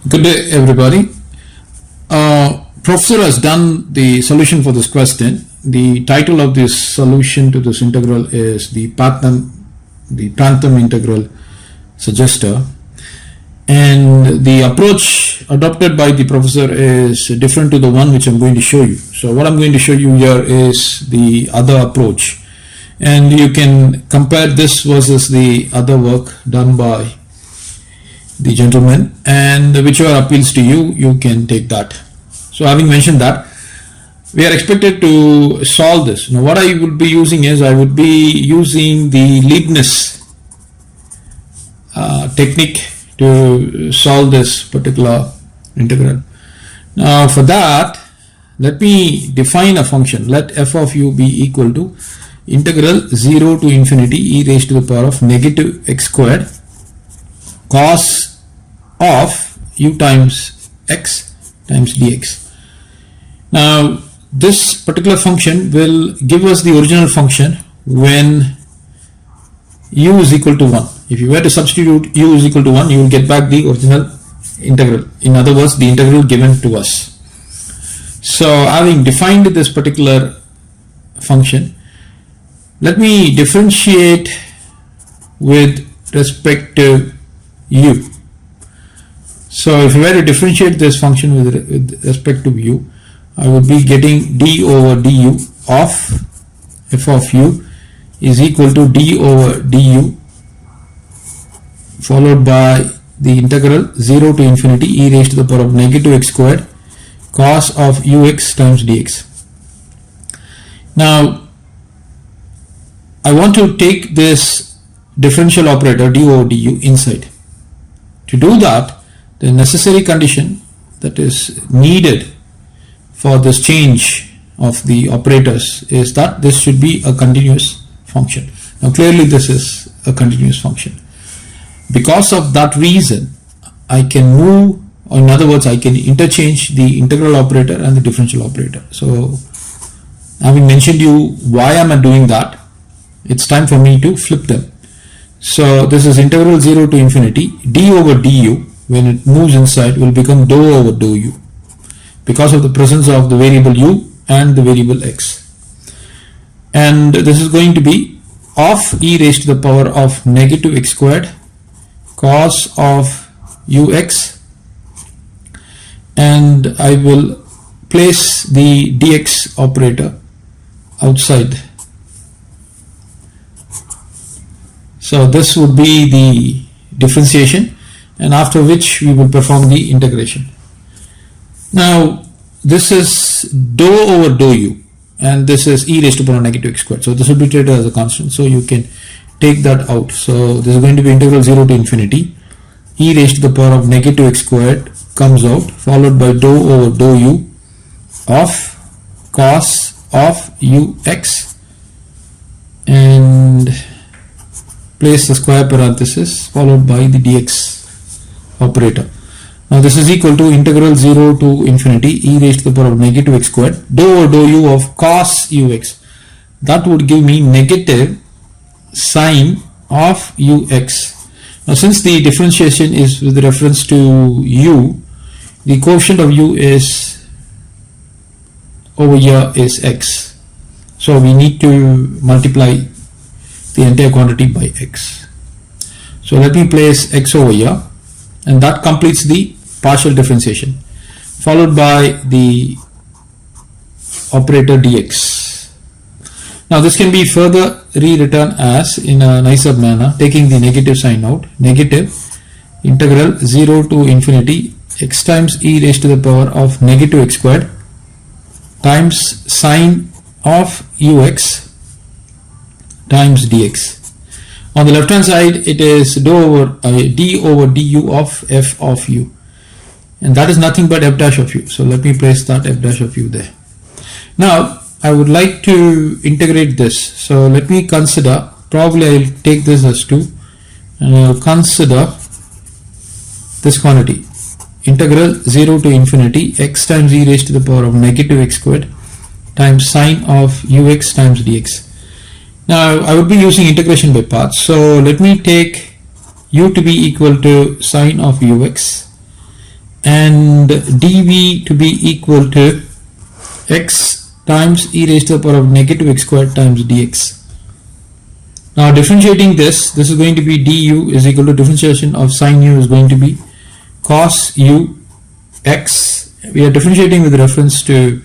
Good day, everybody. Professor has done the solution for this question. The title of this solution to this integral is the Pratham integral suggester, and the approach adopted by the professor is different to the one which I'm going to show you. So what I'm going to show you here is the other approach, and you can compare this versus the other work done by the gentleman, and whichever appeals to you, you can take that. So having mentioned that, we are expected to solve this. Now what I would be using is, I would be using the Leibniz technique to solve this particular integral. Now for that, let me define a function. Let f of u be equal to integral 0 to infinity e raised to the power of negative x squared cos of u times x times dx. Now this particular function will give us the original function when u is equal to 1. If you were to substitute u is equal to 1, you will get back the original integral. In other words, the integral given to us. So having defined this particular function, let me differentiate with respect to u. So if you were to differentiate this function with respect to u, I would be getting d over du of f of u is equal to d over du followed by the integral 0 to infinity e raised to the power of negative x squared cos of ux times dx. Now I want to take this differential operator d over du inside. To do that, the necessary condition that is needed for this change of the operators is that this should be a continuous function. Now clearly this is a continuous function. Because of that reason, I can move, or in other words, I can interchange the integral operator and the differential operator. So having mentioned you why am I doing that, it's time for me to flip them. So this is integral 0 to infinity d over du. When it moves inside, will become dou over dou u because of the presence of the variable u and the variable x. And this is going to be of e raised to the power of negative x squared cos of ux, and I will place the dx operator outside. So this would be the differentiation, and after which we will perform the integration. Now this is dou over dou u, and this is e raised to the power of negative x squared. So this will be treated as a constant, so you can take that out. So this is going to be integral 0 to infinity e raised to the power of negative x squared comes out, followed by dou over dou u of cos of ux, and place the square parenthesis followed by the dx operator. Now this is equal to integral 0 to infinity e raised to the power of negative x squared dou over dou u of cos ux. That would give me negative sine of ux. Now since the differentiation is with reference to u, the coefficient of u is over here is x. So we need to multiply the entire quantity by x. So let me place x over here, and that completes the partial differentiation, followed by the operator dx. Now this can be further rewritten as, in a nicer manner, taking the negative sign out, negative integral 0 to infinity x times e raised to the power of negative x squared times sine of ux times dx. On the left hand side, it is d over du of f of u, and that is nothing but f dash of u. So let me place that f dash of u there. Now I would like to integrate this. So let me consider, probably I will take this as 2, and I will consider this quantity, integral 0 to infinity x times e raised to the power of negative x squared times sine of ux times dx. Now I would be using integration by parts. So let me take u to be equal to sine of ux and dv to be equal to x times e raised to the power of negative x squared times dx. Now differentiating this is going to be du is equal to differentiation of sine u is going to be cos u x. We are differentiating with reference to,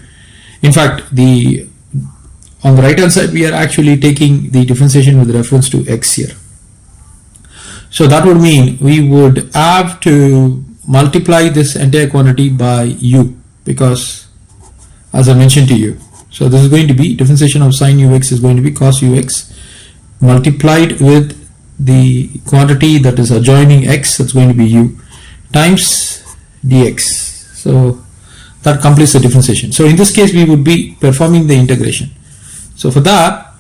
in fact, on the right hand side we are actually taking the differentiation with reference to x here. So that would mean we would have to multiply this entire quantity by u, because as I mentioned to you, so this is going to be differentiation of sine ux is going to be cos ux multiplied with the quantity that is adjoining x, that's going to be u, times dx. So that completes the differentiation. So in this case we would be performing the integration. So for that,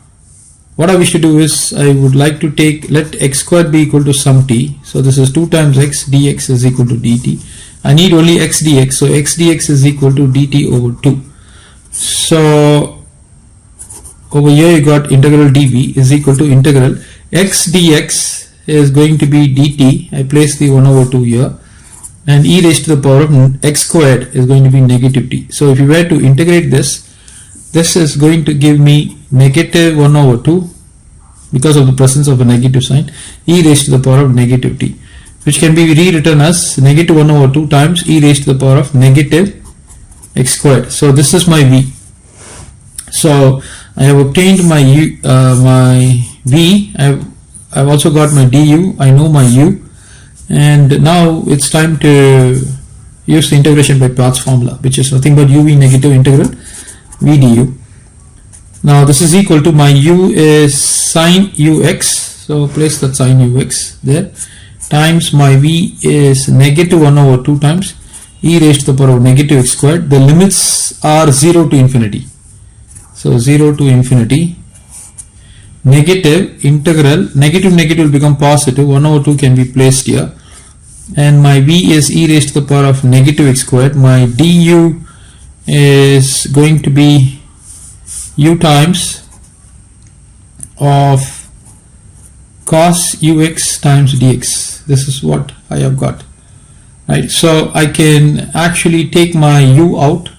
what I wish to do is I would like to let x squared be equal to sum t. So this is 2 times x dx is equal to dt. I need only x dx, so x dx is equal to dt over 2. So over here you got integral dv is equal to integral x dx is going to be dt. I place the 1 over 2 here, and e raised to the power of x squared is going to be negative t. So if you were to integrate this is going to give me negative 1 over 2, because of the presence of a negative sign, e raised to the power of negative t, which can be rewritten as negative 1 over 2 times e raised to the power of negative x squared. So this is my v. So I have obtained my v. I've also got my du. I know my u, and now it's time to use the integration by parts formula, which is nothing but uv negative integral v du. Now this is equal to, my u is sine ux, so place that sine ux there, times my v is negative 1 over 2 times e raised to the power of negative x squared. The limits are 0 to infinity. So 0 to infinity, negative integral, negative will become positive, 1 over 2 can be placed here, and my v is e raised to the power of negative x squared. My du is going to be u times of cos ux times dx. This is what I have got, right? So I can actually take my u out.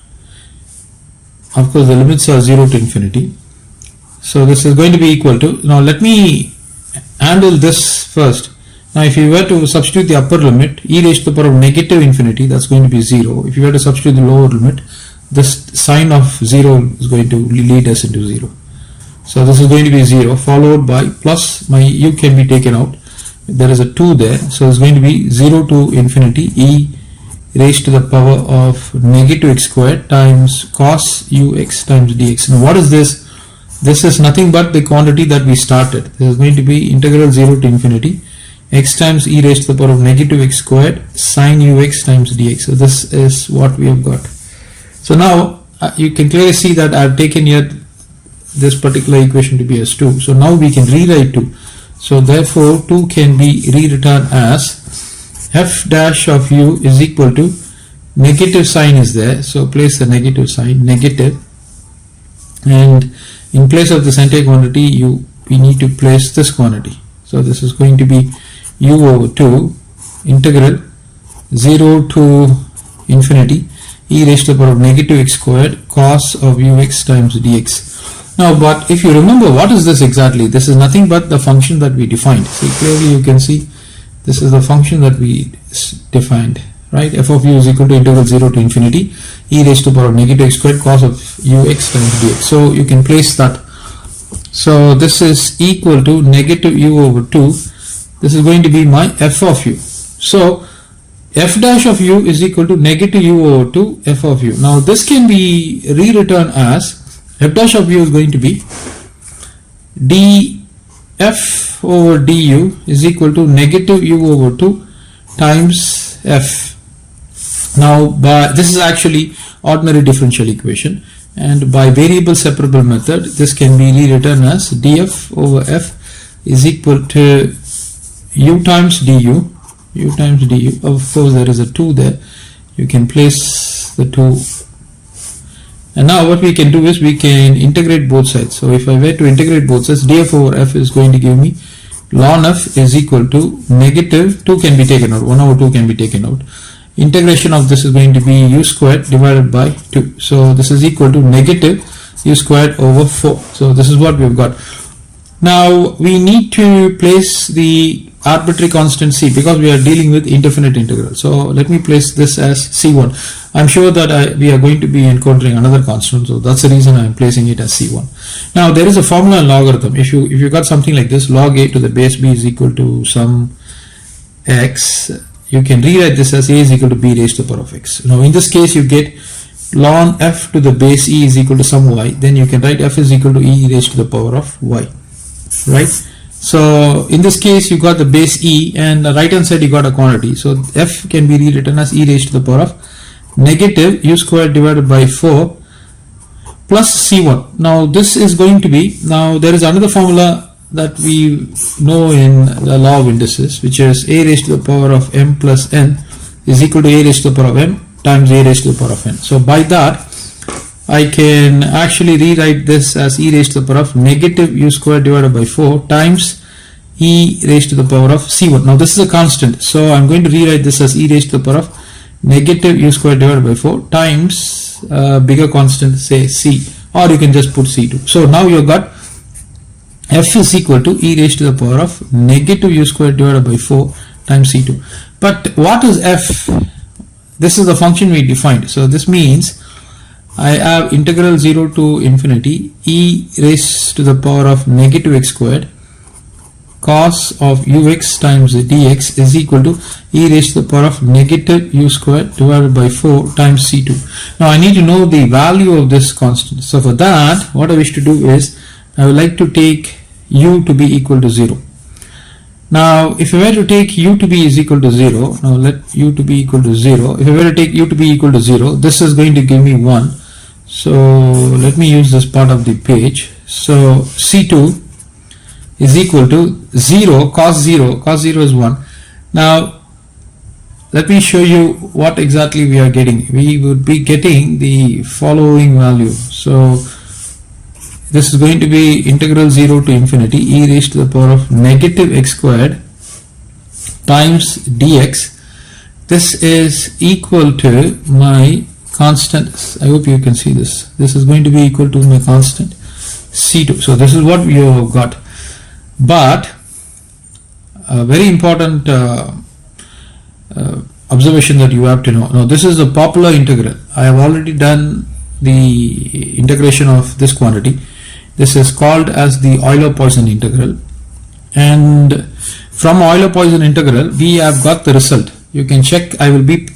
Of course the limits are 0 to infinity, so this is going to be equal to, now let me handle this first. Now if you were to substitute the upper limit, e raised to the power of negative infinity, that's going to be 0. If you were to substitute the lower limit, this sign of 0 is going to lead us into 0. So this is going to be 0 followed by plus, my u can be taken out, there is a 2 there, so it's going to be 0 to infinity e raised to the power of negative x squared times cos ux times dx. Now what is this? This is nothing but the quantity that we started. This is going to be integral 0 to infinity x times e raised to the power of negative x squared sine ux times dx. So this is what we have got. So now you can clearly see that I have taken here this particular equation to be as 2. So now we can rewrite 2. So therefore 2 can be rewritten as f dash of u is equal to, negative sign is there, so place the negative sign, negative, and in place of this entire quantity we need to place this quantity. So this is going to be u over 2 integral 0 to infinity e raised to the power of negative x squared cos of ux times dx. Now but if you remember, what is this exactly? This is nothing but the function that we defined. See, clearly you can see this is the function that we defined, right? F of u is equal to integral 0 to infinity e raised to the power of negative x squared cos of ux times dx. So you can place that. So this is equal to negative u over 2. This is going to be my f of u. So f dash of u is equal to negative u over 2 f of u. Now this can be rewritten as, f dash of u is going to be df over du is equal to negative u over 2 times f. Now this is actually ordinary differential equation, and by variable separable method this can be rewritten as df over f is equal to u times du. Of course there is a 2 there, you can place the 2, and now what we can do is we can integrate both sides. So if I were to integrate both sides, df over f is going to give me ln f is equal to negative 2 can be taken out, 1 over 2 can be taken out, integration of this is going to be u squared divided by 2. So this is equal to negative u squared over 4. So this is what we've got. Now we need to place the arbitrary constant c because we are dealing with indefinite integral. So let me place this as c1. I'm sure that we are going to be encountering another constant, so that's the reason I'm placing it as c1. Now there is a formula in logarithm. If you got something like this, log a to the base b is equal to some x, you can rewrite this as a is equal to b raised to the power of x. Now in this case you get ln f to the base e is equal to some y, then you can write f is equal to e raised to the power of y, right? So in this case you got the base e, and the right hand side you got a quantity, so f can be rewritten as e raised to the power of negative u squared divided by 4 plus c1. Now this is going to be, now there is another formula that we know in the law of indices, which is a raised to the power of m plus n is equal to a raised to the power of m times a raised to the power of n. So by that I can actually rewrite this as e raised to the power of negative u squared divided by 4 times e raised to the power of c1. Now this is a constant, so I'm going to rewrite this as e raised to the power of negative u squared divided by 4 times bigger constant, say c, or you can just put c2. So now you've got f is equal to e raised to the power of negative u squared divided by 4 times c2. But what is f? This is the function we defined. So this means I have integral 0 to infinity e raised to the power of negative x squared cos of ux times dx is equal to e raised to the power of negative u squared divided by 4 times c2. Now I need to know the value of this constant. So for that, what I wish to do is I would like to take u to be equal to 0. Now if I were to take u to be is equal to 0, now let u to be equal to 0. If I were to take u to be equal to 0, this is going to give me 1. So let me use this part of the page. So c2 is equal to 0 cos 0 is 1. Now let me show you what exactly we are getting. We would be getting the following value. So this is going to be integral 0 to infinity e raised to the power of negative x squared times dx. This is equal to my constant. I hope you can see this. This is going to be equal to my constant c2. So this is what we have got. But a very important observation that you have to know. Now this is a popular integral. I have already done the integration of this quantity. This is called as the Euler-Poisson integral, and from Euler-Poisson integral we have got the result. You can check. I will be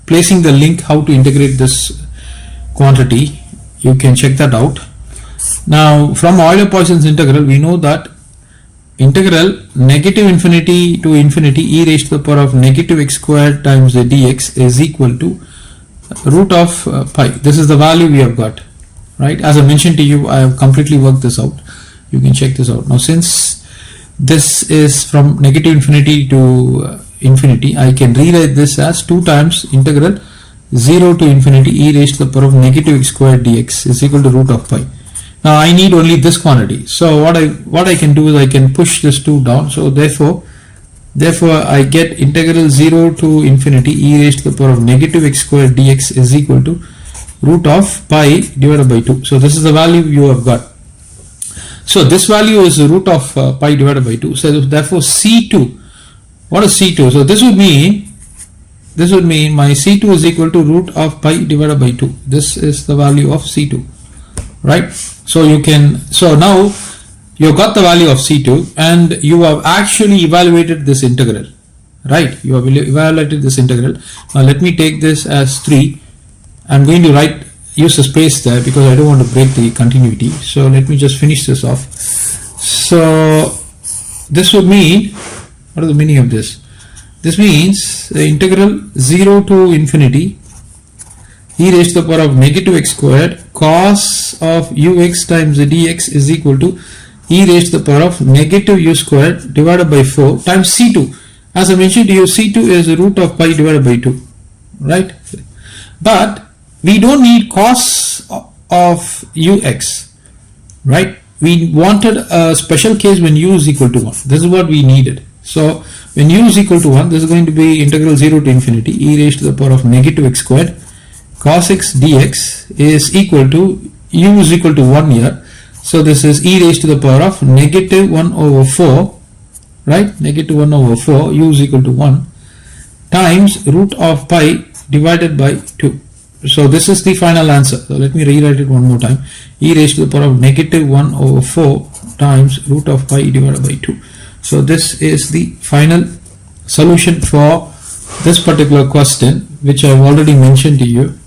placing the link how to integrate this quantity. You can check that out. Now from Euler-Poisson's integral we know that integral negative infinity to infinity e raised to the power of negative x squared times the dx is equal to root of pi. This is the value we have got, right? As I mentioned to you, I have completely worked this out. You can check this out. Now since this is from negative infinity to infinity, I can rewrite this as 2 times integral 0 to infinity e raised to the power of negative x squared dx is equal to root of pi. Now I need only this quantity. So what I can do is I can push this 2 down. So therefore I get integral 0 to infinity e raised to the power of negative x squared dx is equal to root of pi divided by 2. So this is the value you have got. So this value is the root of pi divided by 2. So therefore c2, what is c2? So this would mean my c2 is equal to root of pi divided by 2. This is the value of c2, right? So now you got the value of c2 and you have actually evaluated this integral, right? You have evaluated this integral. Now let me take this as 3. I'm going to use a space there because I don't want to break the continuity. So let me just finish this off. So this would mean, what is the meaning of this? This means the integral 0 to infinity e raised to the power of negative x squared cos of ux times the dx is equal to e raised to the power of negative u squared divided by 4 times c2. As I mentioned to you, c2 is the root of pi divided by 2, right? But we don't need cos of ux, right? We wanted a special case when u is equal to 1. This is what we needed. So When u is equal to 1, this is going to be integral 0 to infinity e raised to the power of negative x squared cos x dx is equal to, u is equal to 1 here. So this is e raised to the power of negative 1 over 4, right? Negative 1 over 4, u is equal to 1 times root of pi divided by 2. So this is the final answer. So let me rewrite it one more time. E raised to the power of negative 1 over 4 times root of pi divided by 2. So this is the final solution for this particular question, which I have already mentioned to you.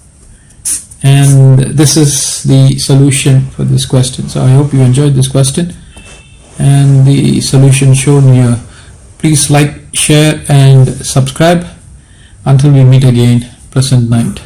And this is the solution for this question. So I hope you enjoyed this question and the solution shown here. Please like, share and subscribe. Until we meet again, pleasant night.